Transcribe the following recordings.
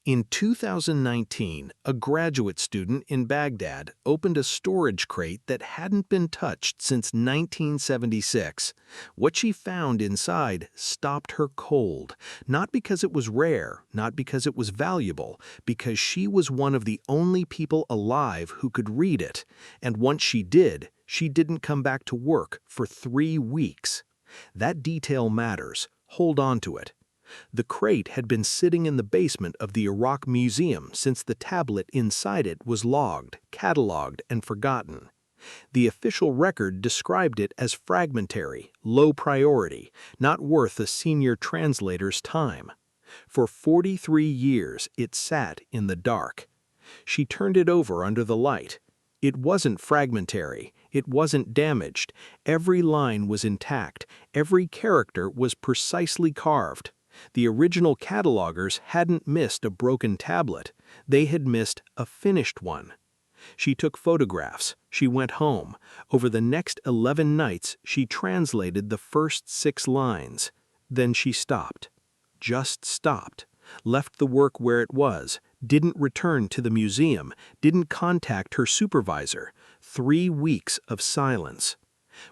In 2019, a graduate student in Baghdad opened a storage crate that hadn't been touched since 1976. What she found inside stopped her cold, not because it was rare, not because it was valuable, because she was one of the only people alive who could read it, and once she did, she didn't come back to work for 3 weeks. That detail matters. Hold on to it. The crate had been sitting in the basement of the Iraq Museum since the tablet inside it was logged, catalogued, and forgotten. The official record described it as fragmentary, low priority, not worth a senior translator's time. For 43 years, it sat in the dark. She turned it over under the light. It wasn't fragmentary. It wasn't damaged. Every line was intact. Every character was precisely carved. The original catalogers hadn't missed a broken tablet. They had missed a finished one. She took photographs. She went home. Over the next 11 nights, she translated the first 6 lines. Then she stopped. Just stopped. Left the work where it was. Didn't return to the museum. Didn't contact her supervisor. 3 weeks of silence.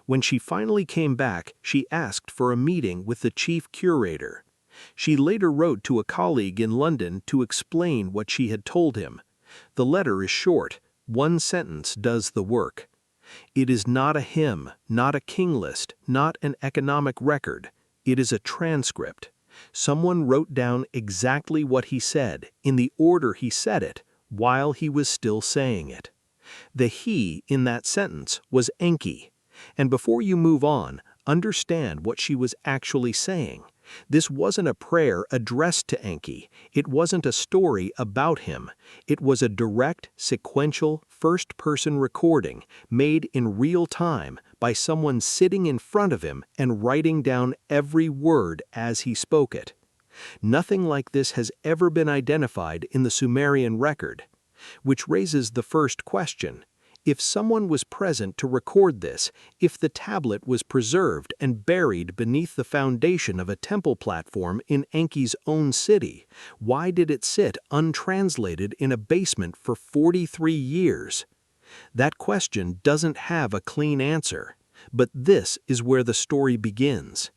When she finally came back, she asked for a meeting with the chief curator. She later wrote to a colleague in London to explain what she had told him. The letter is short. 1 sentence does the work. It is not a hymn, not a king list, not an economic record. It is a transcript. Someone wrote down exactly what he said, in the order he said it, while he was still saying it. The he in that sentence was Enki. And before you move on, understand what she was actually saying. This wasn't a prayer addressed to Enki. It wasn't a story about him. It was a direct, sequential, first-person recording made in real time by someone sitting in front of him and writing down every word as he spoke it. Nothing like this has ever been identified in the Sumerian record, which raises the first question. If someone was present to record this, if the tablet was preserved and buried beneath the foundation of a temple platform in Enki's own city, why did it sit untranslated in a basement for 43 years? That question doesn't have a clean answer, but this is where the story begins.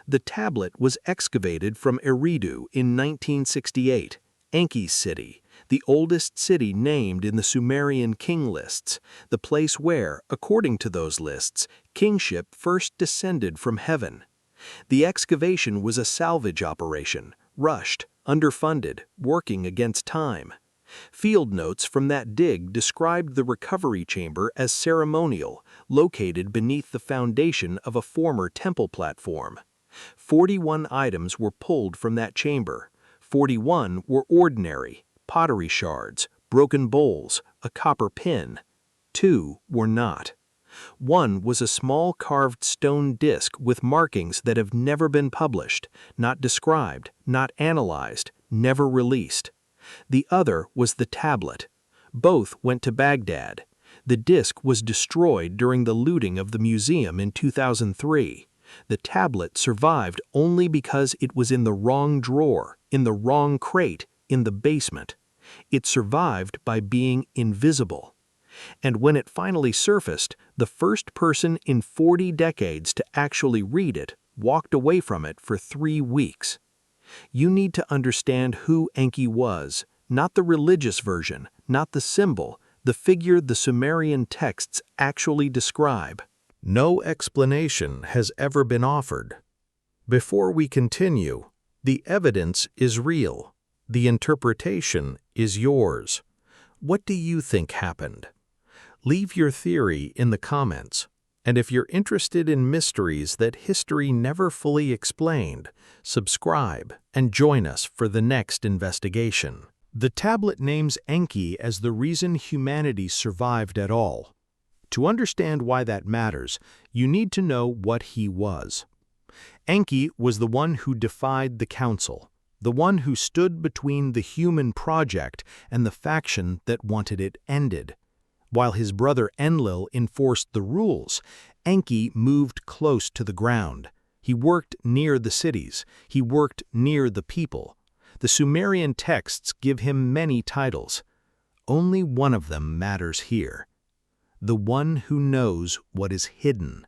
The tablet was excavated from Eridu in 1968, Enki's city, the oldest city named in the Sumerian king lists, the place where, according to those lists, kingship first descended from heaven. The excavation was a salvage operation, rushed, underfunded, working against time. Field notes from that dig described the recovery chamber as ceremonial, located beneath the foundation of a former temple platform. 41 items were pulled from that chamber. 41 were ordinary, pottery shards, broken bowls, a copper pin. 2 were not. 1 was a small carved stone disc with markings that have never been published, not described, not analyzed, never released. The other was the tablet. Both went to Baghdad. The disc was destroyed during the looting of the museum in 2003. The tablet survived only because it was in the wrong drawer, in the wrong crate, in the basement. It survived by being invisible. And when it finally surfaced, the first person in 40 decades to actually read it walked away from it for 3 weeks. You need to understand who Enki was, not the religious version, not the symbol, the figure the Sumerian texts actually describe. No explanation has ever been offered. Before we continue, the evidence is real. The interpretation is yours. What do you think happened? Leave your theory in the comments. And if you're interested in mysteries that history never fully explained, subscribe and join us for the next investigation. The tablet names Enki as the reason humanity survived at all. To understand why that matters, you need to know what he was. Enki was the one who defied the council, the one who stood between the human project and the faction that wanted it ended. While his brother Enlil enforced the rules, Enki moved close to the ground. He worked near the cities. He worked near the people. The Sumerian texts give him many titles. Only one of them matters here: the one who knows what is hidden.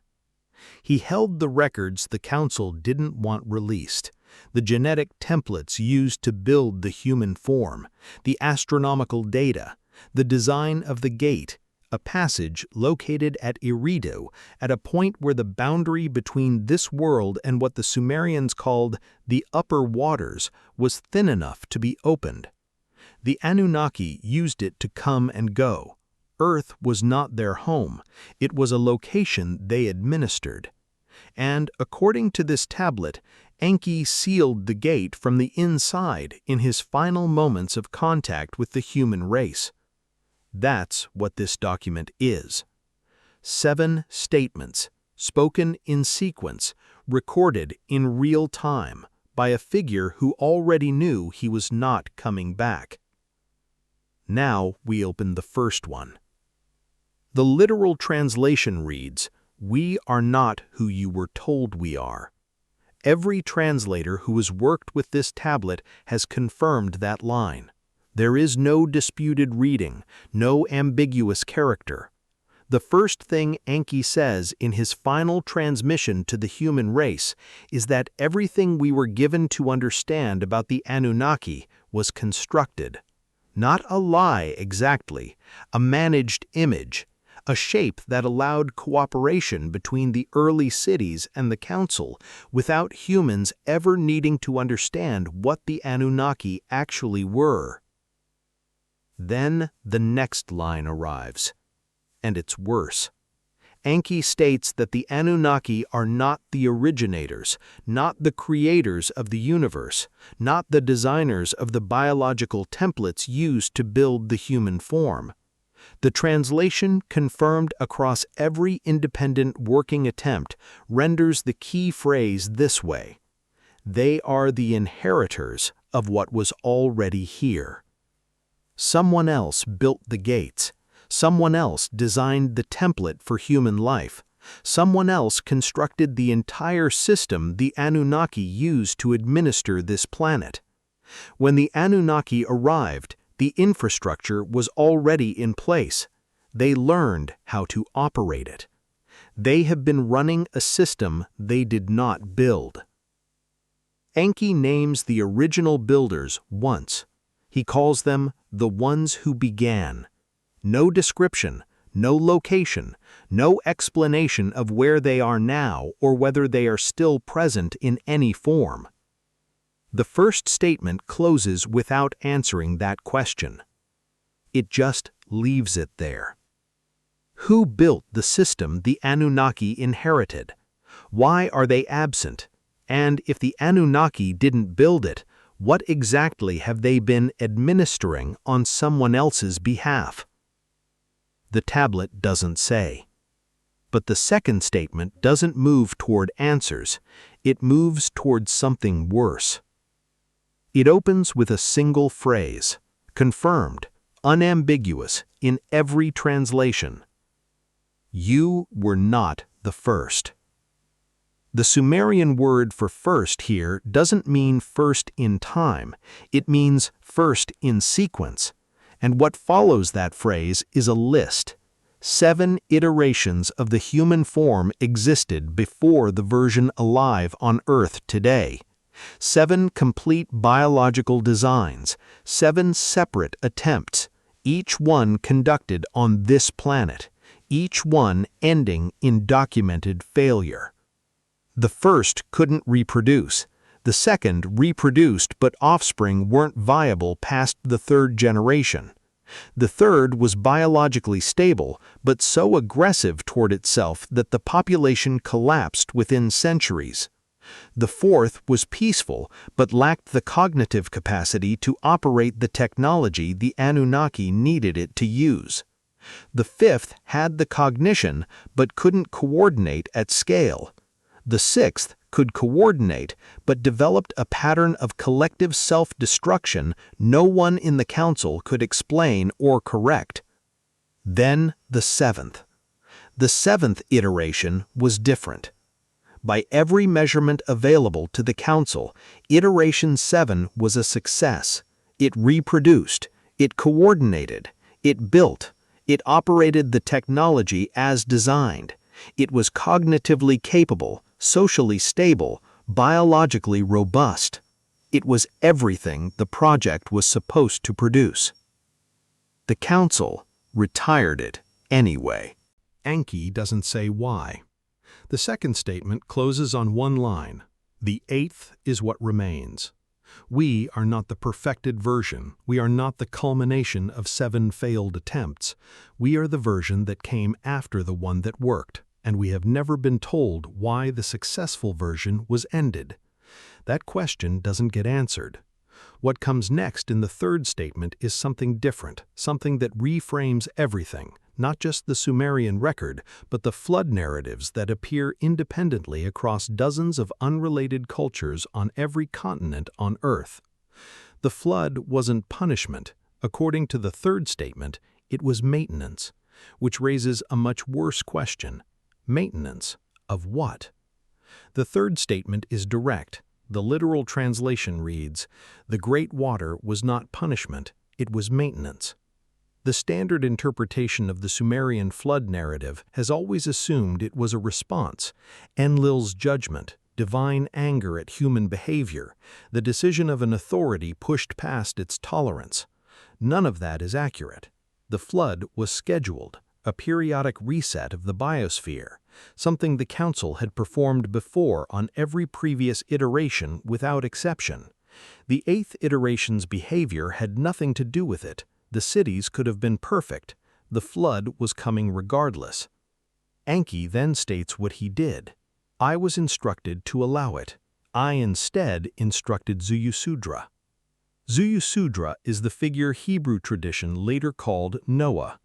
He held the records the council didn't want released, the genetic templates used to build the human form, the astronomical data, the design of the gate, a passage located at Eridu, at a point where the boundary between this world and what the Sumerians called the upper waters was thin enough to be opened. The Anunnaki used it to come and go. Earth was not their home, it was a location they administered. And, according to this tablet, Enki sealed the gate from the inside in his final moments of contact with the human race. That's what this document is. 7 statements, spoken in sequence, recorded in real time by a figure who already knew he was not coming back. Now we open the first one. The literal translation reads, "We are not who you were told we are." Every translator who has worked with this tablet has confirmed that line. There is no disputed reading, no ambiguous character. The first thing Enki says in his final transmission to the human race is that everything we were given to understand about the Anunnaki was constructed. Not a lie exactly, a managed image, a shape that allowed cooperation between the early cities and the council without humans ever needing to understand what the Anunnaki actually were. Then the next line arrives, and it's worse. Enki states that the Anunnaki are not the originators, not the creators of the universe, not the designers of the biological templates used to build the human form. The translation, confirmed across every independent working attempt, renders the key phrase this way: they are the inheritors of what was already here. Someone else built the gates. Someone else designed the template for human life. Someone else constructed the entire system the Anunnaki used to administer this planet. When the Anunnaki arrived, the infrastructure was already in place. They learned how to operate it. They have been running a system they did not build. Enki names the original builders once. He calls them the ones who began. No description, no location, no explanation of where they are now or whether they are still present in any form. The first statement closes without answering that question. It just leaves it there. Who built the system the Anunnaki inherited? Why are they absent? And if the Anunnaki didn't build it, what exactly have they been administering on someone else's behalf? The tablet doesn't say. But the second statement doesn't move toward answers. It moves toward something worse. It opens with a single phrase, confirmed, unambiguous in every translation. You were not the first. The Sumerian word for first here doesn't mean first in time, it means first in sequence. And what follows that phrase is a list. 7 iterations of the human form existed before the version alive on Earth today. 7 complete biological designs, 7 separate attempts, each one conducted on this planet, each one ending in documented failure. The first couldn't reproduce. The second reproduced, but offspring weren't viable past the 3rd generation. The third was biologically stable, but so aggressive toward itself that the population collapsed within centuries. The 4th was peaceful, but lacked the cognitive capacity to operate the technology the Anunnaki needed it to use. The 5th had the cognition, but couldn't coordinate at scale. The 6th could coordinate, but developed a pattern of collective self-destruction no one in the council could explain or correct. Then the 7th. The 7th iteration was different. By every measurement available to the Council, Iteration 7 was a success. It reproduced, it coordinated, it built, it operated the technology as designed. It was cognitively capable, socially stable, biologically robust. It was everything the project was supposed to produce. The Council retired it anyway. Enki doesn't say why. The second statement closes on one line: the eighth is what remains. We are not the perfected version. We are not the culmination of 7 failed attempts. We are the version that came after the one that worked, and we have never been told why the successful version was ended. That question doesn't get answered. What comes next in the third statement is something different, something that reframes everything, not just the Sumerian record, but the flood narratives that appear independently across dozens of unrelated cultures on every continent on Earth. The flood wasn't punishment. According to the third statement, it was maintenance, which raises a much worse question. Maintenance of what? The third statement is direct. The literal translation reads, "The great water was not punishment, it was maintenance." The standard interpretation of the Sumerian flood narrative has always assumed it was a response, Enlil's judgment, divine anger at human behavior, the decision of an authority pushed past its tolerance. None of that is accurate. The flood was scheduled, a periodic reset of the biosphere, something the Council had performed before on every previous iteration without exception. The 8th iteration's behavior had nothing to do with it. The cities could have been perfect. The flood was coming regardless. Enki then states what he did. I was instructed to allow it. I instead instructed Zuyusudra. Zuyusudra is the figure Hebrew tradition later called Noah.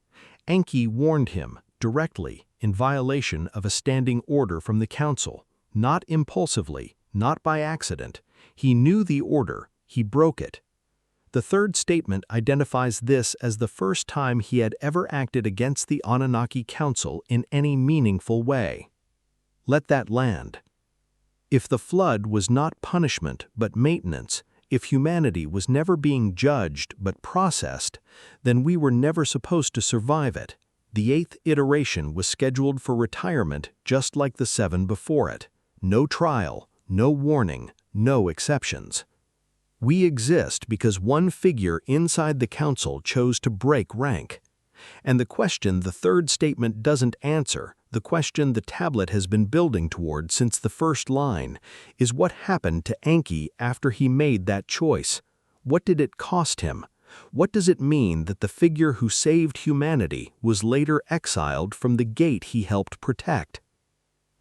Enki warned him, directly, in violation of a standing order from the Council, not impulsively, not by accident. He knew the order, he broke it. The third statement identifies this as the first time he had ever acted against the Anunnaki Council in any meaningful way. Let that land. If the flood was not punishment but maintenance, if humanity was never being judged but processed, then we were never supposed to survive it. The 8th iteration was scheduled for retirement just like the 7 before it. No trial, no warning, no exceptions. We exist because one figure inside the Council chose to break rank. And the question the third statement doesn't answer, the question the tablet has been building toward since the first line, is what happened to Enki after he made that choice? What did it cost him? What does it mean that the figure who saved humanity was later exiled from the gate he helped protect?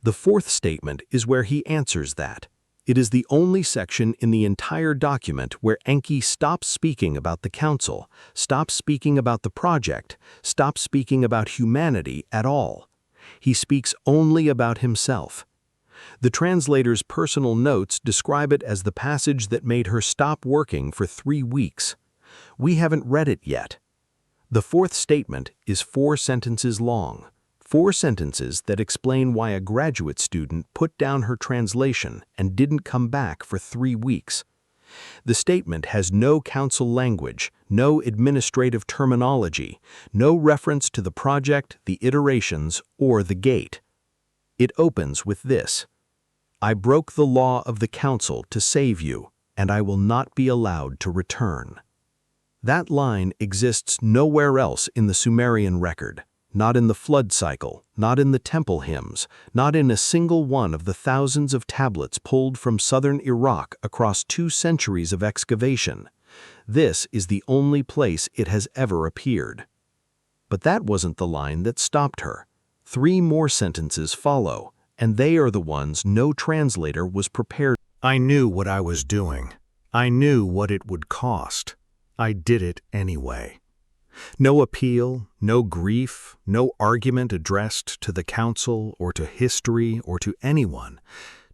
The fourth statement is where he answers that. It is the only section in the entire document where Enki stops speaking about the Council, stops speaking about the project, stops speaking about humanity at all. He speaks only about himself. The translator's personal notes describe it as the passage that made her stop working for 3 weeks. We haven't read it yet. The fourth statement is 4 sentences long. 4 sentences that explain why a graduate student put down her translation and didn't come back for 3 weeks. The statement has no council language, no administrative terminology, no reference to the project, the iterations, or the gate. It opens with this: I broke the law of the council to save you, and I will not be allowed to return. That line exists nowhere else in the Sumerian record. Not in the flood cycle, not in the temple hymns, not in a single one of the thousands of tablets pulled from southern Iraq across 2 centuries of excavation. This is the only place it has ever appeared. But that wasn't the line that stopped her. 3 more sentences follow, and they are the ones no translator was prepared. I knew what I was doing. I knew what it would cost. I did it anyway. No appeal, no grief, no argument addressed to the Council or to history or to anyone.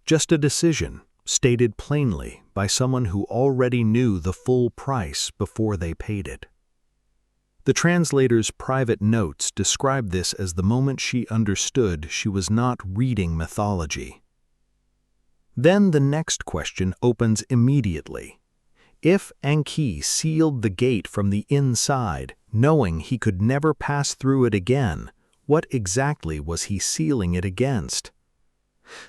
Just a decision, stated plainly by someone who already knew the full price before they paid it. The translator's private notes describe this as the moment she understood she was not reading mythology. Then the next question opens immediately. If Enki sealed the gate from the inside, knowing he could never pass through it again, what exactly was he sealing it against?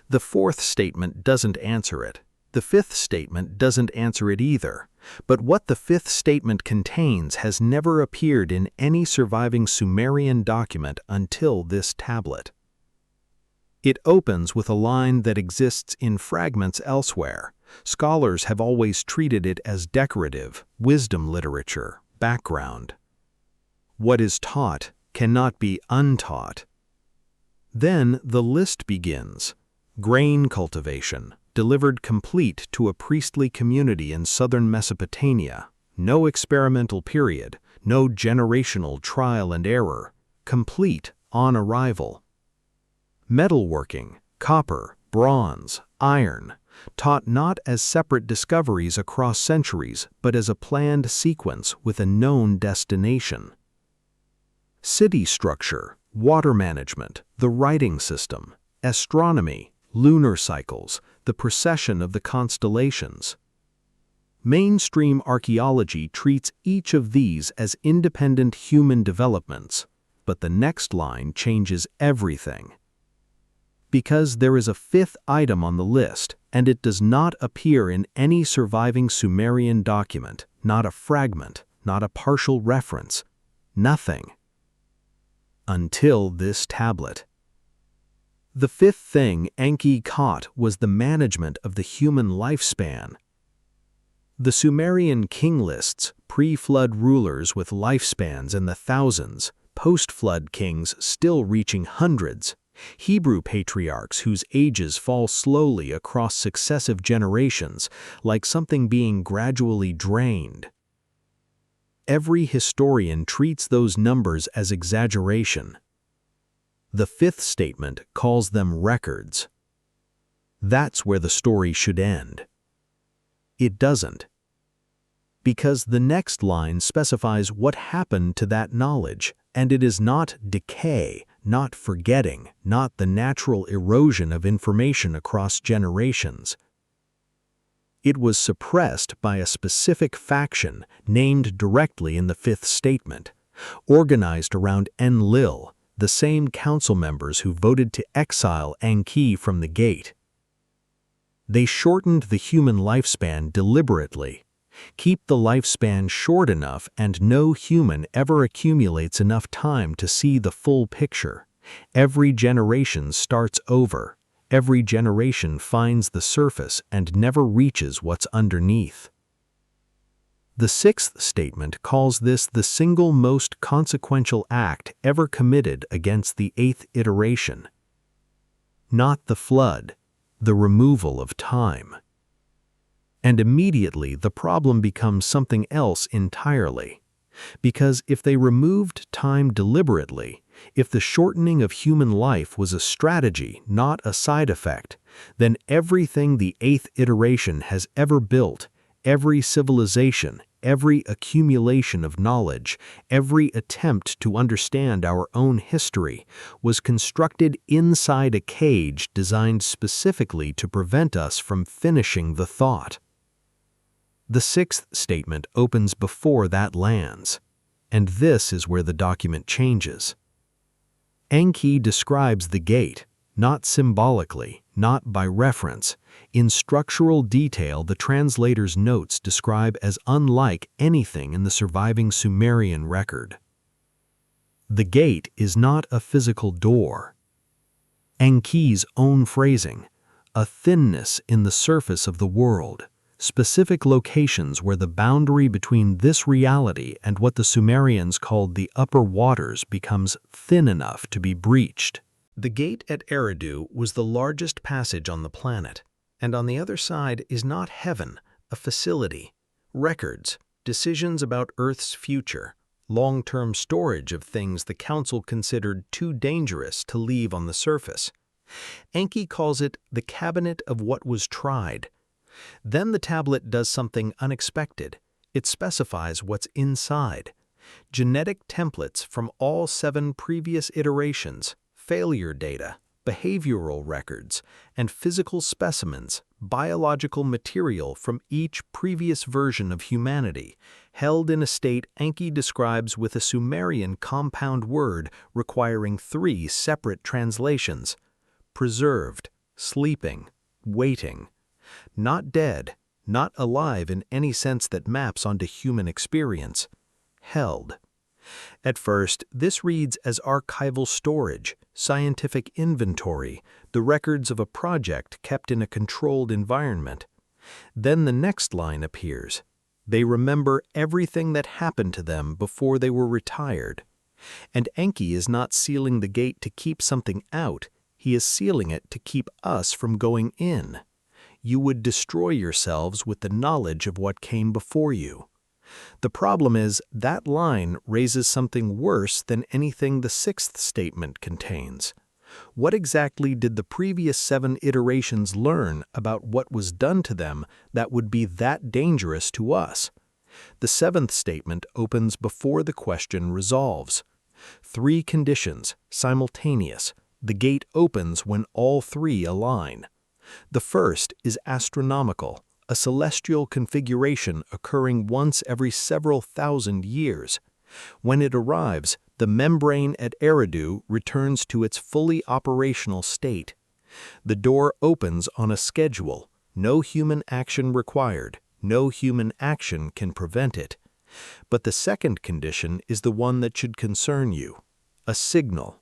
The fourth statement doesn't answer it. The fifth statement doesn't answer it either. But what the fifth statement contains has never appeared in any surviving Sumerian document until this tablet. It opens with a line that exists in fragments elsewhere. Scholars have always treated it as decorative, wisdom literature, background. What is taught cannot be untaught. Then the list begins. Grain cultivation, delivered complete to a priestly community in southern Mesopotamia. No experimental period, no generational trial and error. Complete on arrival. Metalworking, copper, bronze, iron, taught not as separate discoveries across centuries, but as a planned sequence with a known destination. City structure, water management, the writing system, astronomy, lunar cycles, the precession of the constellations. Mainstream archaeology treats each of these as independent human developments, but the next line changes everything. Because there is a fifth item on the list, and it does not appear in any surviving Sumerian document, not a fragment, not a partial reference, nothing. Until this tablet. The fifth thing Enki caught was the management of the human lifespan. The Sumerian king lists pre-flood rulers with lifespans in the thousands, post-flood kings still reaching hundreds, Hebrew patriarchs whose ages fall slowly across successive generations, like something being gradually drained. Every historian treats those numbers as exaggeration. The fifth statement calls them records. That's where the story should end. It doesn't. Because the next line specifies what happened to that knowledge, and it is not decay, not forgetting, not the natural erosion of information across generations. It was suppressed by a specific faction named directly in the fifth statement, organized around Enlil, the same council members who voted to exile Enki from the gate. They shortened the human lifespan deliberately. Keep the lifespan short enough and no human ever accumulates enough time to see the full picture. Every generation starts over. Every generation finds the surface and never reaches what's underneath. The sixth statement calls this the single most consequential act ever committed against the eighth iteration. Not the flood, the removal of time. And immediately the problem becomes something else entirely. Because if they removed time deliberately, if the shortening of human life was a strategy, not a side effect, then everything the eighth iteration has ever built, every civilization, every accumulation of knowledge, every attempt to understand our own history, was constructed inside a cage designed specifically to prevent us from finishing the thought. The sixth statement opens before that lands, and this is where the document changes. Enki describes the gate, not symbolically, not by reference. In structural detail, the translator's notes describe as unlike anything in the surviving Sumerian record. The gate is not a physical door. Enki's own phrasing, a thinness in the surface of the world, specific locations where the boundary between this reality and what the Sumerians called the upper waters becomes thin enough to be breached. The gate at Eridu was the largest passage on the planet, and on the other side is not heaven, a facility, records, decisions about Earth's future, long-term storage of things the Council considered too dangerous to leave on the surface. Enki calls it the cabinet of what was tried. Then the tablet does something unexpected. It specifies what's inside. Genetic templates from all 7 previous iterations, failure data, behavioral records, and physical specimens, biological material from each previous version of humanity, held in a state Enki describes with a Sumerian compound word requiring 3 separate translations: preserved, sleeping, waiting. Not dead, not alive in any sense that maps onto human experience. Held. At first, this reads as archival storage, scientific inventory, the records of a project kept in a controlled environment. Then the next line appears. They remember everything that happened to them before they were retired. And Enki is not sealing the gate to keep something out, he is sealing it to keep us from going in. You would destroy yourselves with the knowledge of what came before you. The problem is that line raises something worse than anything the 6th statement contains. What exactly did the previous 7 iterations learn about what was done to them that would be that dangerous to us? The 7th statement opens before the question resolves. 3 conditions, simultaneous. The gate opens when all 3 align. The first is astronomical, a celestial configuration occurring once every several thousand years. When it arrives, the membrane at Eridu returns to its fully operational state. The door opens on a schedule, no human action required, no human action can prevent it. But the second condition is the one that should concern you, a signal.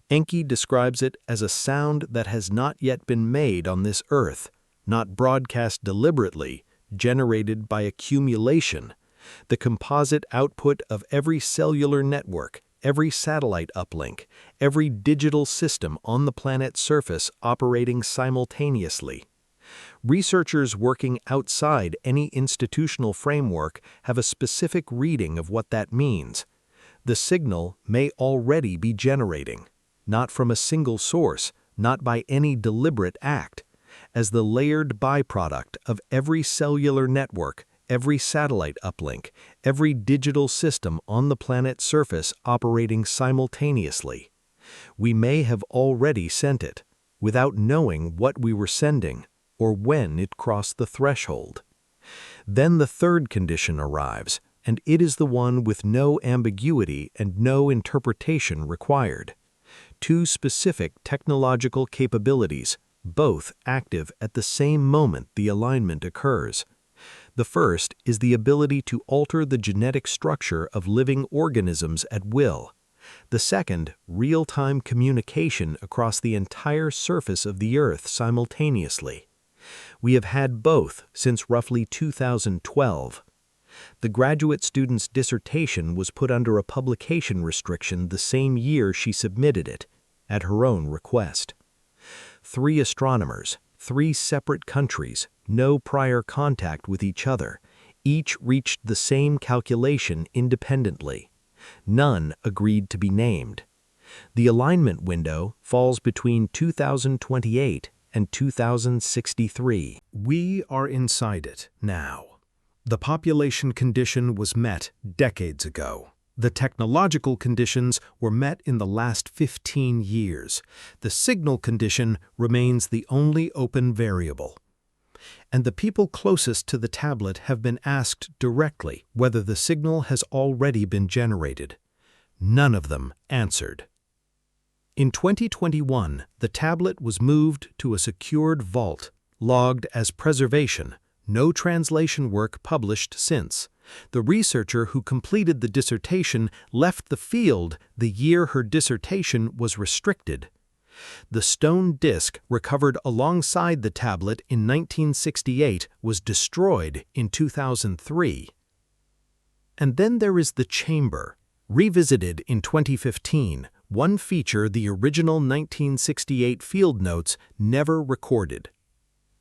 Enki describes it as a sound that has not yet been made on this earth, not broadcast deliberately, generated by accumulation, the composite output of every cellular network, every satellite uplink, every digital system on the planet's surface operating simultaneously. Researchers working outside any institutional framework have a specific reading of what that means. The signal may already be generating, not from a single source, not by any deliberate act, as the layered byproduct of every cellular network, every satellite uplink, every digital system on the planet's surface operating simultaneously. We may have already sent it, without knowing what we were sending, or when it crossed the threshold. Then the third condition arrives, and it is the one with no ambiguity and no interpretation required. 2 specific technological capabilities, both active at the same moment the alignment occurs. The first is the ability to alter the genetic structure of living organisms at will. The second, real-time communication across the entire surface of the Earth simultaneously. We have had both since roughly 2012. The graduate student's dissertation was put under a publication restriction the same year she submitted it, at her own request. 3 astronomers, 3 separate countries, no prior contact with each other, each reached the same calculation independently. None agreed to be named. The alignment window falls between 2028 and 2063. We are inside it now. The population condition was met decades ago. The technological conditions were met in the last 15 years. The signal condition remains the only open variable. And the people closest to the tablet have been asked directly whether the signal has already been generated. None of them answered. In 2021, the tablet was moved to a secured vault, logged as preservation, no translation work published since. The researcher who completed the dissertation left the field the year her dissertation was restricted. The stone disk recovered alongside the tablet in 1968 was destroyed in 2003. And then there is the chamber. Revisited in 2015, one feature the original 1968 field notes never recorded.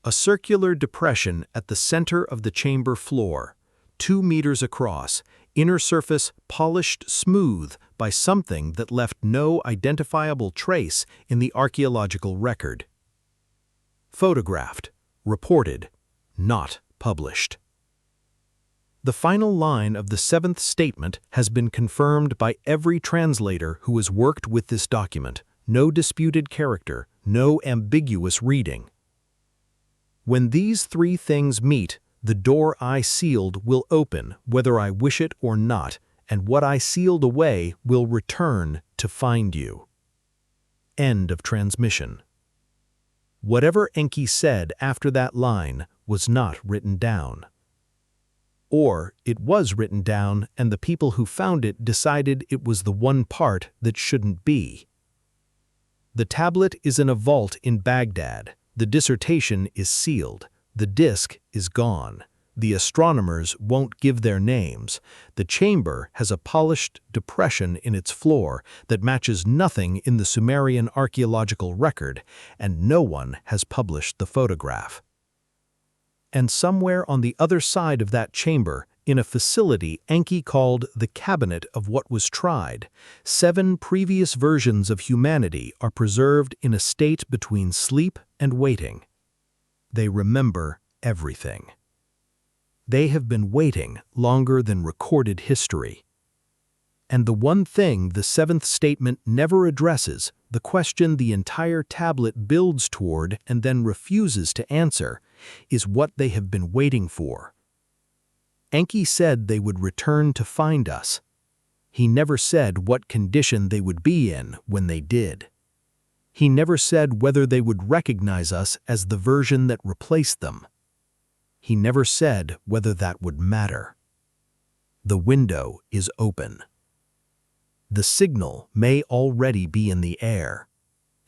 A circular depression at the center of the chamber floor, 2 meters across, inner surface polished smooth by something that left no identifiable trace in the archaeological record. Photographed, reported, not published. The final line of the 7th statement has been confirmed by every translator who has worked with this document. No disputed character, no ambiguous reading. When these three things meet, the door I sealed will open, whether I wish it or not, and what I sealed away will return to find you. End of transmission. Whatever Enki said after that line was not written down. Or it was written down and the people who found it decided it was the one part that shouldn't be. The tablet is in a vault in Baghdad. The dissertation is sealed. The disk is gone. The astronomers won't give their names. The chamber has a polished depression in its floor that matches nothing in the Sumerian archaeological record, and no one has published the photograph. And somewhere on the other side of that chamber, in a facility Enki called the cabinet of what was tried, 7 previous versions of humanity are preserved in a state between sleep and waiting. They remember everything. They have been waiting longer than recorded history. And the one thing the 7th statement never addresses, the question the entire tablet builds toward and then refuses to answer, is what they have been waiting for. Enki said they would return to find us. He never said what condition they would be in when they did. He never said whether they would recognize us as the version that replaced them. He never said whether that would matter. The window is open. The signal may already be in the air.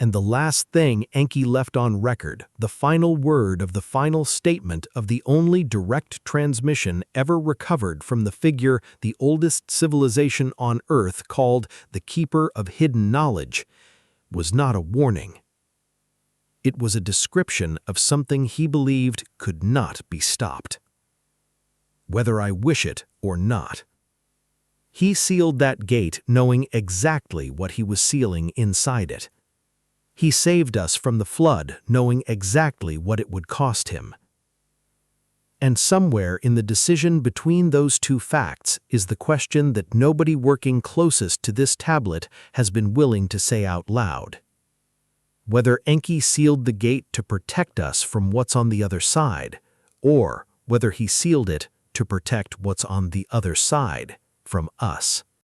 And the last thing Enki left on record, the final word of the final statement of the only direct transmission ever recovered from the figure the oldest civilization on Earth called the Keeper of Hidden Knowledge, was not a warning. It was a description of something he believed could not be stopped. Whether I wish it or not. He sealed that gate knowing exactly what he was sealing inside it. He saved us from the flood knowing exactly what it would cost him. And somewhere in the decision between those two facts is the question that nobody working closest to this tablet has been willing to say out loud. Whether Enki sealed the gate to protect us from what's on the other side, or whether he sealed it to protect what's on the other side from us.